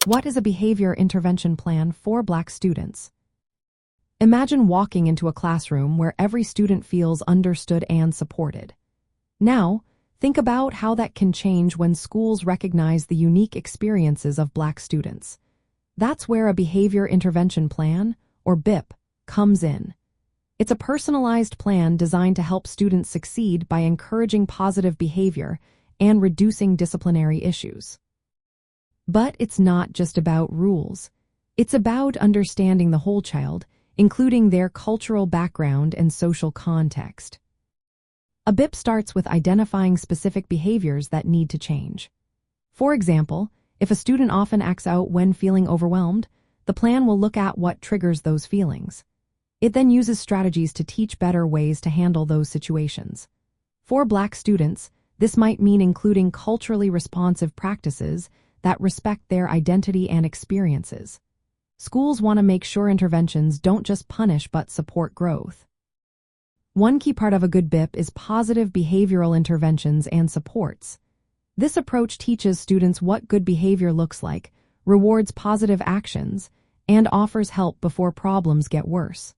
What is a behavior intervention plan for Black students? Imagine walking into a classroom where every student feels understood and supported. Now, think about how that can change when schools recognize the unique experiences of Black students. That's where a behavior intervention plan, or BIP, comes in. It's a personalized plan designed to help students succeed by encouraging positive behavior and reducing disciplinary issues. But it's not just about rules. It's about understanding the whole child, including their cultural background and social context. A BIP starts with identifying specific behaviors that need to change. For example, if a student often acts out when feeling overwhelmed, the plan will look at what triggers those feelings. It then uses strategies to teach better ways to handle those situations. For Black students, this might mean including culturally responsive practices that respect their identity and experiences. Schools want to make sure interventions don't just punish but support growth. One key part of a good BIP is positive behavioral interventions and supports. This approach teaches students what good behavior looks like, rewards positive actions, and offers help before problems get worse.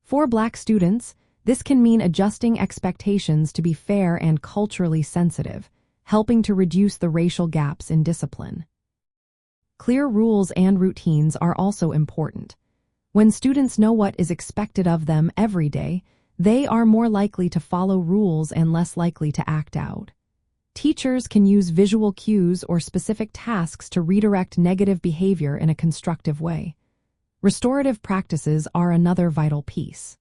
For Black students, this can mean adjusting expectations to be fair and culturally sensitive, helping to reduce the racial gaps in discipline. Clear rules and routines are also important. When students know what is expected of them every day, they are more likely to follow rules and less likely to act out. Teachers can use visual cues or specific tasks to redirect negative behavior in a constructive way. Restorative practices are another vital piece.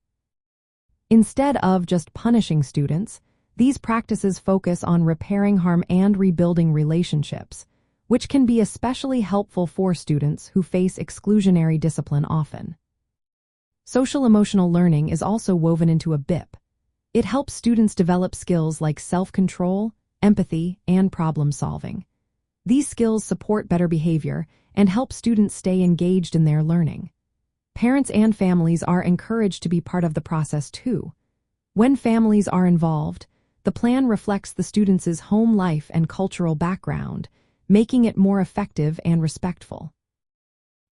Instead of just punishing students, these practices focus on repairing harm and rebuilding relationships, which can be especially helpful for students who face exclusionary discipline often. Social-emotional learning is also woven into a BIP. It helps students develop skills like self-control, empathy, and problem-solving. These skills support better behavior and help students stay engaged in their learning. Parents and families are encouraged to be part of the process too. When families are involved, the plan reflects the students' home life and cultural background, making it more effective and respectful.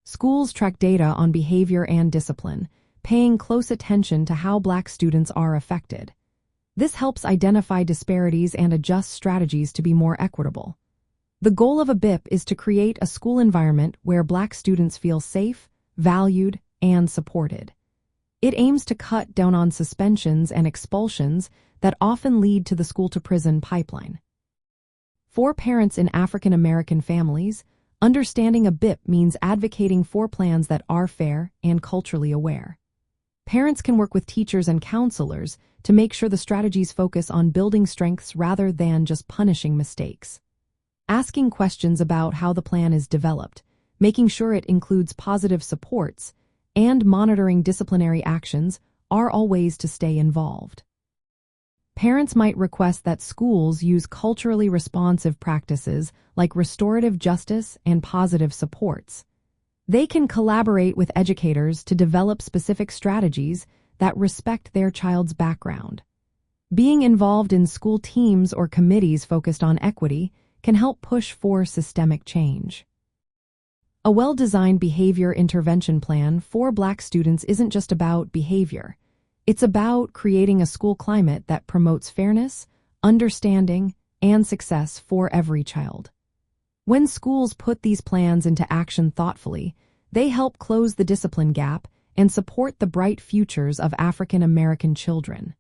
Schools track data on behavior and discipline, paying close attention to how Black students are affected. This helps identify disparities and adjust strategies to be more equitable. The goal of a BIP is to create a school environment where Black students feel safe, valued, and supported. It aims to cut down on suspensions and expulsions that often lead to the school-to-prison pipeline. For parents in African American families, understanding a BIP means advocating for plans that are fair and culturally aware. Parents can work with teachers and counselors to make sure the strategies focus on building strengths rather than just punishing mistakes. Asking questions about how the plan is developed, making sure it includes positive supports, and monitoring disciplinary actions are all ways to stay involved. Parents might request that schools use culturally responsive practices like restorative justice and positive supports. They can collaborate with educators to develop specific strategies that respect their child's background. Being involved in school teams or committees focused on equity can help push for systemic change. A well-designed behavior intervention plan for Black students isn't just about behavior. It's about creating a school climate that promotes fairness, understanding, and success for every child. When schools put these plans into action thoughtfully, they help close the discipline gap and support the bright futures of African American children.